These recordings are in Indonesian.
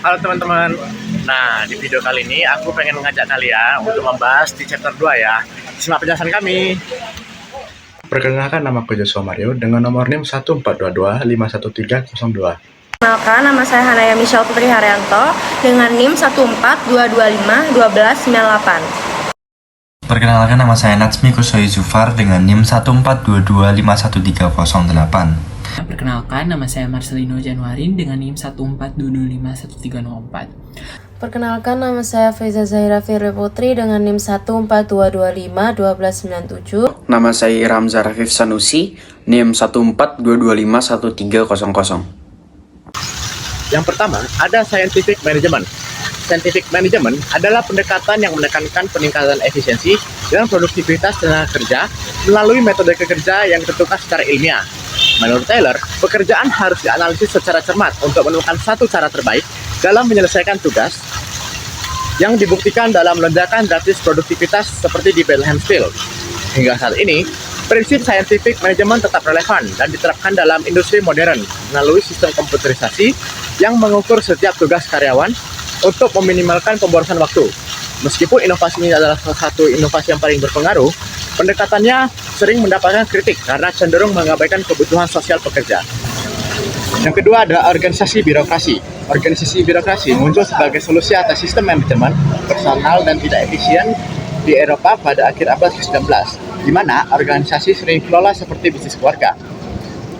Halo teman-teman. Nah, di video kali ini aku pengen mengajak kalian untuk membahas di chapter 2 ya. Simak penjelasan kami. Perkenalkan, nama aku Joshua Mario dengan nomor NIM 142251302. Perkenalkan, nama saya Hanaya Michelle Putri Haryanto dengan NIM 142251298. Perkenalkan, nama saya Natsmi Kusoi Zufar dengan NIM 142251308. Perkenalkan, nama saya Marcelino Januarin dengan NIM 142251304. Perkenalkan, nama saya Faiza Zahira Firly Putri dengan NIM 142251297. Nama saya Ramza Rafif Sanusi, NIM 142251300. Yang pertama, ada scientific management. Scientific management adalah pendekatan yang menekankan peningkatan efisiensi dan produktivitas tenaga kerja melalui metode kerja yang ditentukan secara ilmiah. Menurut Taylor, pekerjaan harus dianalisis secara cermat untuk menemukan satu cara terbaik dalam menyelesaikan tugas yang dibuktikan dalam lonjakan drastis produktivitas seperti di Bethlehem Steel. Hingga saat ini, prinsip scientific management tetap relevan dan diterapkan dalam industri modern melalui sistem komputerisasi yang mengukur setiap tugas karyawan untuk meminimalkan pemborosan waktu. Meskipun inovasi ini adalah salah satu inovasi yang paling berpengaruh, pendekatannya sering mendapatkan kritik karena cenderung mengabaikan kebutuhan sosial pekerja. Yang kedua ada organisasi birokrasi. Organisasi birokrasi muncul sebagai solusi atas sistem manajemen personal dan tidak efisien di Eropa pada akhir abad ke-19, di mana organisasi sering dikelola seperti bisnis keluarga.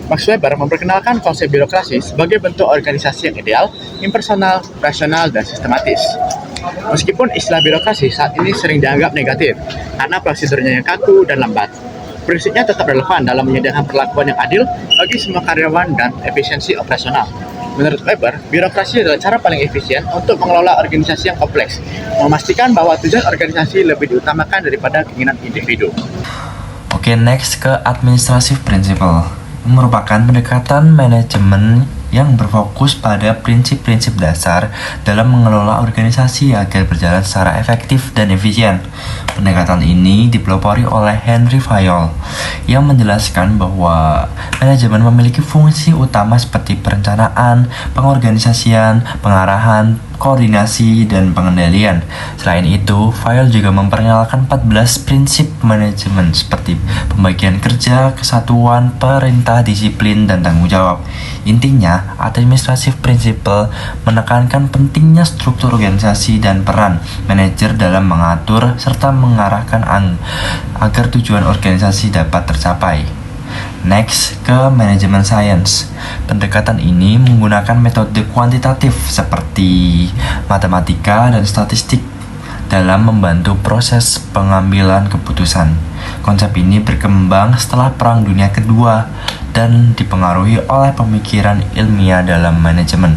Max Weber memperkenalkan konsep birokrasi sebagai bentuk organisasi yang ideal, impersonal, rasional, dan sistematis. Meskipun istilah birokrasi saat ini sering dianggap negatif karena prosedurnya yang kaku dan lambat, prinsipnya tetap relevan dalam menyediakan perlakuan yang adil bagi semua karyawan dan efisiensi operasional. Menurut Weber, birokrasi adalah cara paling efisien untuk mengelola organisasi yang kompleks, memastikan bahwa tujuan organisasi lebih diutamakan daripada keinginan individu. Oke, next ke administrative principle. Merupakan pendekatan manajemen yang berfokus pada prinsip-prinsip dasar dalam mengelola organisasi agar berjalan secara efektif dan efisien. Pendekatan ini dipelopori oleh Henry Fayol yang menjelaskan bahwa manajemen memiliki fungsi utama seperti perencanaan, pengorganisasian, pengarahan, koordinasi, dan pengendalian. Selain itu, Fayol juga memperkenalkan 14 prinsip manajemen seperti pembagian kerja, kesatuan, perintah, disiplin, dan tanggung jawab. Intinya, administrative principle menekankan pentingnya struktur organisasi dan peran manajer dalam mengatur serta mengarahkan agar tujuan organisasi dapat tercapai. Next, ke manajemen science. Pendekatan ini menggunakan metode kuantitatif seperti matematika dan statistik dalam membantu proses pengambilan keputusan. Konsep ini berkembang setelah Perang Dunia Kedua dan dipengaruhi oleh pemikiran ilmiah dalam manajemen,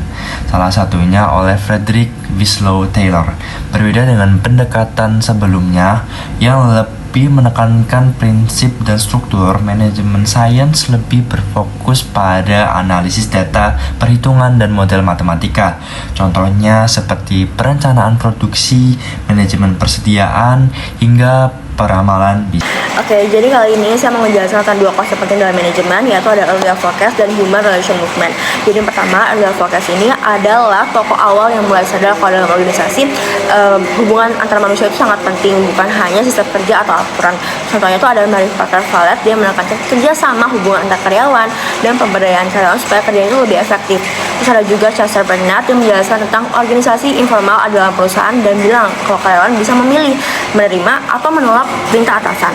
salah satunya oleh Frederick Winslow Taylor. Berbeda dengan pendekatan sebelumnya yang lebih menekankan prinsip dan struktur, manajemen science lebih berfokus pada analisis data, perhitungan, dan model matematika. Contohnya seperti perencanaan produksi, manajemen persediaan, hingga peramalan bisnis. Oke, jadi kali ini saya mau menjelaskan tentang dua konsep penting dalam manajemen, yaitu ada early forecast dan human relation movement. Jadi yang pertama, early forecast ini adalah tokoh awal yang mulai sadar kalau dalam organisasi hubungan antara manusia itu sangat penting, bukan hanya sistem kerja atau aturan. Contohnya itu ada Marie Parker Valet, dia menekankan kerjasama hubungan antar karyawan dan pemberdayaan karyawan supaya kerjanya itu lebih efektif. Terus ada juga Chester Bernard yang menjelaskan tentang organisasi informal dalam perusahaan dan bilang kalau karyawan bisa memilih, menerima, atau menolak perintah atasan.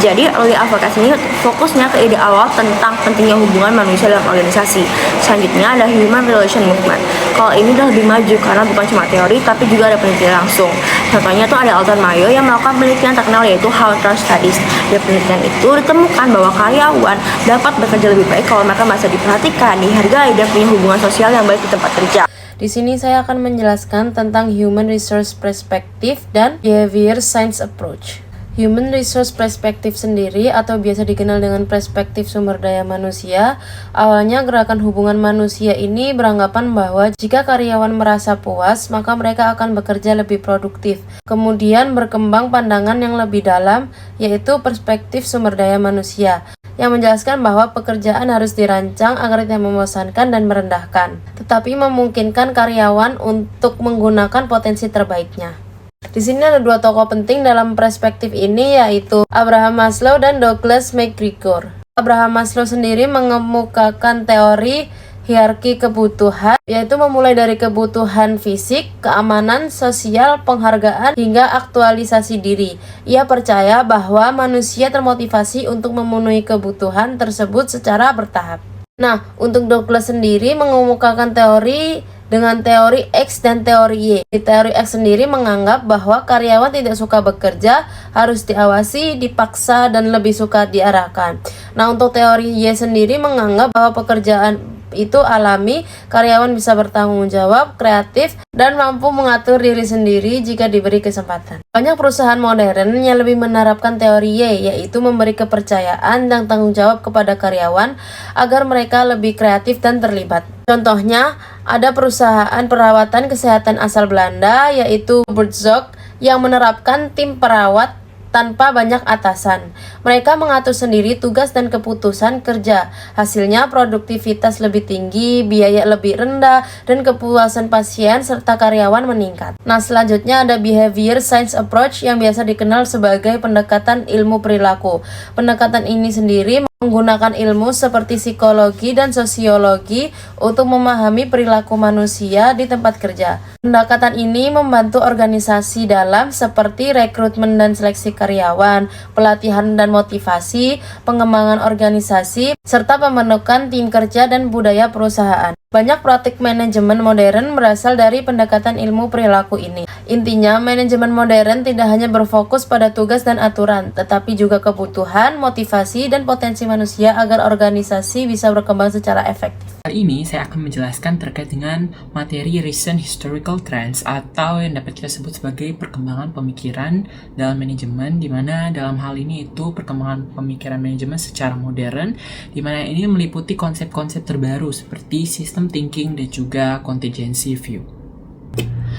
Jadi, early advocacy ini fokusnya ke ide awal tentang pentingnya hubungan manusia dalam organisasi. Selanjutnya ada human relation movement. Kalau ini udah lebih maju karena bukan cuma teori, tapi juga ada penelitian langsung. Contohnya tuh ada Alton Mayo yang melakukan penelitian terkenal yaitu How Trust Studies. Di penelitian itu ditemukan bahwa karyawan dapat bekerja lebih baik kalau mereka merasa diperhatikan, dihargai, dan punya hubungan sosial yang baik di tempat kerja. Di sini saya akan menjelaskan tentang Human Resource Perspective dan Behavior Science Approach. Human Resource Perspective sendiri atau biasa dikenal dengan perspektif sumber daya manusia, awalnya gerakan hubungan manusia ini beranggapan bahwa jika karyawan merasa puas, maka mereka akan bekerja lebih produktif. Kemudian berkembang pandangan yang lebih dalam, yaitu perspektif sumber daya manusia. yang menjelaskan bahwa pekerjaan harus dirancang agar tidak membosankan dan merendahkan, tetapi memungkinkan karyawan untuk menggunakan potensi terbaiknya. Di sini ada dua tokoh penting dalam perspektif ini, yaitu Abraham Maslow dan Douglas MacGregor. Abraham Maslow sendiri mengemukakan teori hierarki kebutuhan, yaitu memulai dari kebutuhan fisik, keamanan, sosial, penghargaan, hingga aktualisasi diri. Ia percaya bahwa manusia termotivasi untuk memenuhi kebutuhan tersebut secara bertahap. Nah, untuk Douglas sendiri mengemukakan teori dengan teori X dan teori Y. Di teori X sendiri menganggap bahwa karyawan tidak suka bekerja, harus diawasi, dipaksa, dan lebih suka diarahkan. Nah, untuk teori Y sendiri menganggap bahwa pekerjaan itu alami, karyawan bisa bertanggung jawab, kreatif, dan mampu mengatur diri sendiri jika diberi kesempatan. Banyak perusahaan modern yang lebih menerapkan teori Y, yaitu memberi kepercayaan dan tanggung jawab kepada karyawan agar mereka lebih kreatif dan terlibat. Contohnya, ada perusahaan perawatan kesehatan asal Belanda, yaitu Buurtzorg, yang menerapkan tim perawat tanpa banyak atasan. Mereka mengatur sendiri tugas dan keputusan kerja. Hasilnya produktivitas lebih tinggi, biaya lebih rendah, dan kepuasan pasien serta karyawan meningkat. Nah, selanjutnya ada behavior science approach yang biasa dikenal sebagai pendekatan ilmu perilaku. Pendekatan ini sendiri menggunakan ilmu seperti psikologi dan sosiologi untuk memahami perilaku manusia di tempat kerja. Pendekatan ini membantu organisasi dalam seperti rekrutmen dan seleksi karyawan, pelatihan dan motivasi, pengembangan organisasi, serta pembentukan tim kerja dan budaya perusahaan. Banyak praktik manajemen modern berasal dari pendekatan ilmu perilaku ini. Intinya, manajemen modern tidak hanya berfokus pada tugas dan aturan, tetapi juga kebutuhan, motivasi, dan potensi manusia agar organisasi bisa berkembang secara efektif. Kali ini saya akan menjelaskan terkait dengan materi recent historical trends atau yang dapat kita sebut sebagai perkembangan pemikiran dalam manajemen, di mana dalam hal ini itu perkembangan pemikiran manajemen secara modern, di mana ini meliputi konsep-konsep terbaru seperti system thinking dan juga contingency view.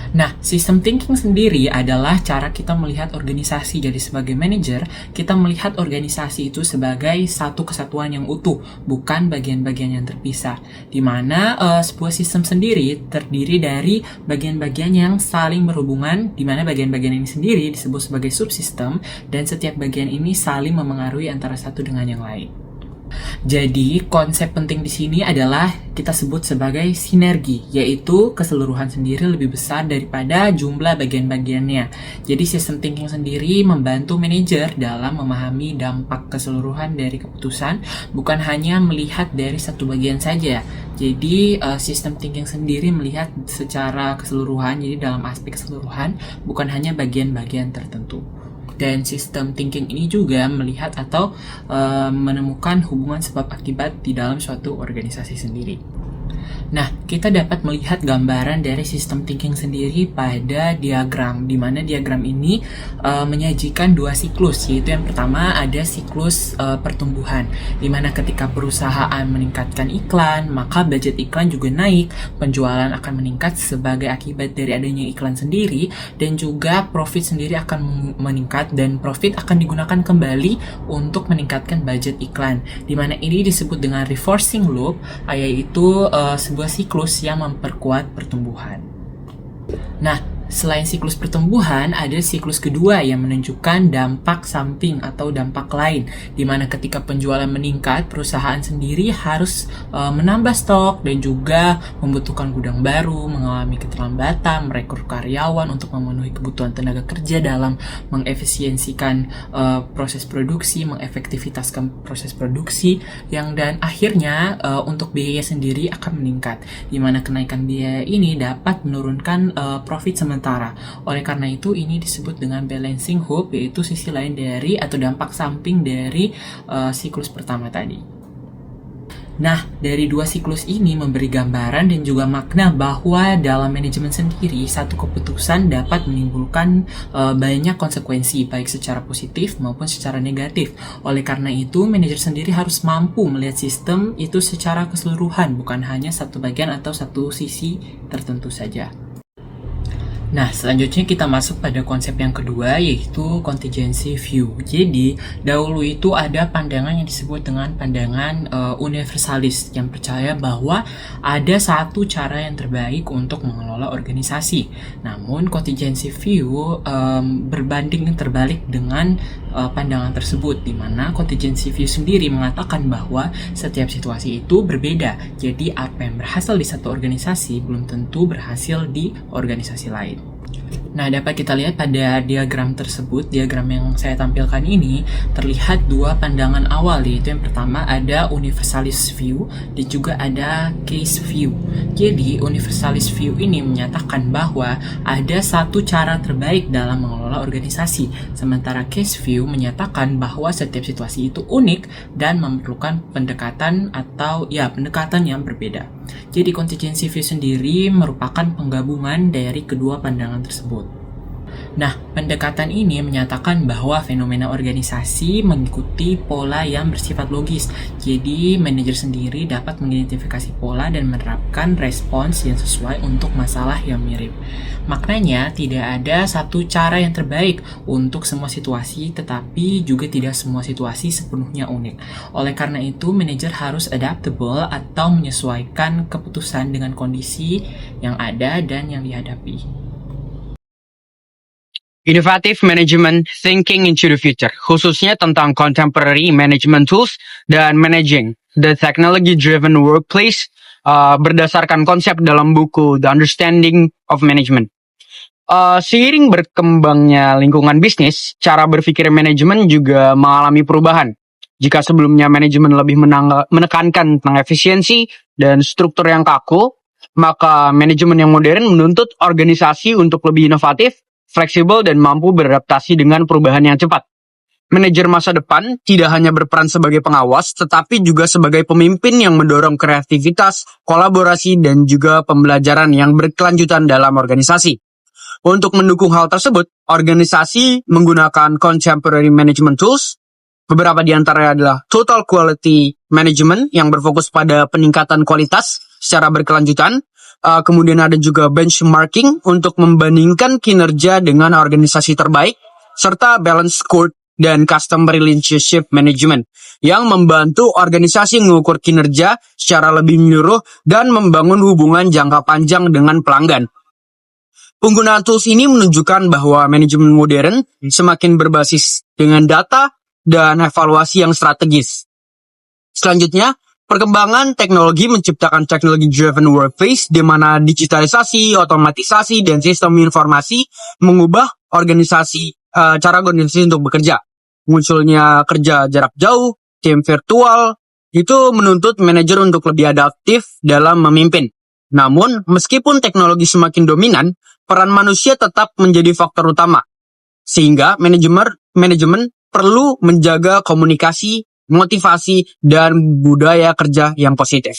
Nah, system thinking sendiri adalah cara kita melihat organisasi. Jadi sebagai manajer, kita melihat organisasi itu sebagai satu kesatuan yang utuh, bukan bagian-bagian yang terpisah. Di mana sebuah sistem sendiri terdiri dari bagian-bagian yang saling berhubungan, di mana bagian-bagian ini sendiri disebut sebagai subsistem, dan setiap bagian ini saling memengaruhi antara satu dengan yang lain. Jadi, konsep penting di sini adalah kita sebut sebagai sinergi, yaitu keseluruhan sendiri lebih besar daripada jumlah bagian-bagiannya. Jadi, system thinking sendiri membantu manajer dalam memahami dampak keseluruhan dari keputusan, bukan hanya melihat dari satu bagian saja. Jadi, system thinking sendiri melihat secara keseluruhan, jadi dalam aspek keseluruhan, bukan hanya bagian-bagian tertentu. Dan sistem thinking ini juga melihat atau menemukan hubungan sebab akibat di dalam suatu organisasi sendiri. Nah, kita dapat melihat gambaran dari sistem thinking sendiri pada diagram, di mana diagram ini menyajikan dua siklus, yaitu yang pertama ada siklus pertumbuhan, di mana ketika perusahaan meningkatkan iklan, maka budget iklan juga naik, penjualan akan meningkat sebagai akibat dari adanya iklan sendiri, dan juga profit sendiri akan meningkat, dan profit akan digunakan kembali untuk meningkatkan budget iklan, di mana ini disebut dengan reinforcing loop, yaitu sebuah siklus yang memperkuat pertumbuhan. Nah, selain siklus pertumbuhan, ada siklus kedua yang menunjukkan dampak samping atau dampak lain, di mana ketika penjualan meningkat, perusahaan sendiri harus menambah stok dan juga membutuhkan gudang baru, mengalami keterlambatan, merekrut karyawan untuk memenuhi kebutuhan tenaga kerja dalam mengefisiensikan proses produksi, mengefektivitaskan proses produksi, dan akhirnya untuk biaya sendiri akan meningkat, di mana kenaikan biaya ini dapat menurunkan profit sementara. Oleh karena itu, ini disebut dengan balancing hoop, yaitu sisi lain dari atau dampak samping dari siklus pertama tadi. Nah, dari dua siklus ini memberi gambaran dan juga makna bahwa dalam manajemen sendiri, satu keputusan dapat menimbulkan banyak konsekuensi, baik secara positif maupun secara negatif. Oleh karena itu, manajer sendiri harus mampu melihat sistem itu secara keseluruhan, bukan hanya satu bagian atau satu sisi tertentu saja. Nah, selanjutnya kita masuk pada konsep yang kedua, yaitu contingency view. Jadi, dahulu itu ada pandangan yang disebut dengan pandangan universalis, yang percaya bahwa ada satu cara yang terbaik untuk mengelola organisasi. Namun, contingency view berbanding terbalik dengan pandangan tersebut, di mana contingency view sendiri mengatakan bahwa setiap situasi itu berbeda. Jadi, apa yang berhasil di satu organisasi belum tentu berhasil di organisasi lain. Nah, dapat kita lihat pada diagram tersebut, diagram yang saya tampilkan ini, terlihat dua pandangan awal, yaitu yang pertama ada universalist view dan juga ada case view. Jadi, universalist view ini menyatakan bahwa ada satu cara terbaik dalam mengelola organisasi, sementara case view menyatakan bahwa setiap situasi itu unik dan memerlukan pendekatan yang berbeda. Jadi, contingency view sendiri merupakan penggabungan dari kedua pandangan tersebut. Nah, pendekatan ini menyatakan bahwa fenomena organisasi mengikuti pola yang bersifat logis. Jadi, manajer sendiri dapat mengidentifikasi pola dan menerapkan respons yang sesuai untuk masalah yang mirip. Maknanya, tidak ada satu cara yang terbaik untuk semua situasi, tetapi juga tidak semua situasi sepenuhnya unik. Oleh karena itu, manajer harus adaptable atau menyesuaikan keputusan dengan kondisi yang ada dan yang dihadapi. Innovative Management Thinking into the Future, khususnya tentang Contemporary Management Tools dan Managing the Technology-Driven Workplace berdasarkan konsep dalam buku The Understanding of Management. Seiring berkembangnya lingkungan bisnis, cara berpikir manajemen juga mengalami perubahan. Jika sebelumnya manajemen lebih menekankan tentang efisiensi dan struktur yang kaku, maka manajemen yang modern menuntut organisasi untuk lebih inovatif, fleksibel, dan mampu beradaptasi dengan perubahan yang cepat. Manajer masa depan tidak hanya berperan sebagai pengawas, tetapi juga sebagai pemimpin yang mendorong kreativitas, kolaborasi, dan juga pembelajaran yang berkelanjutan dalam organisasi. Untuk mendukung hal tersebut, organisasi menggunakan Contemporary Management Tools. Beberapa di antaranya adalah Total Quality Management yang berfokus pada peningkatan kualitas secara berkelanjutan. Kemudian ada juga benchmarking untuk membandingkan kinerja dengan organisasi terbaik, serta balance scored dan custom relationship management yang membantu organisasi mengukur kinerja secara lebih menyeluruh dan membangun hubungan jangka panjang dengan pelanggan. Penggunaan tools ini menunjukkan bahwa manajemen modern semakin berbasis dengan data dan evaluasi yang strategis. Selanjutnya, perkembangan teknologi menciptakan technology-driven workplace di mana digitalisasi, otomatisasi, dan sistem informasi mengubah cara organisasi untuk bekerja. Munculnya kerja jarak jauh, tim virtual, itu menuntut manajer untuk lebih adaptif dalam memimpin. Namun, meskipun teknologi semakin dominan, peran manusia tetap menjadi faktor utama. Sehingga manajemen perlu menjaga komunikasi, motivasi, dan budaya kerja yang positif.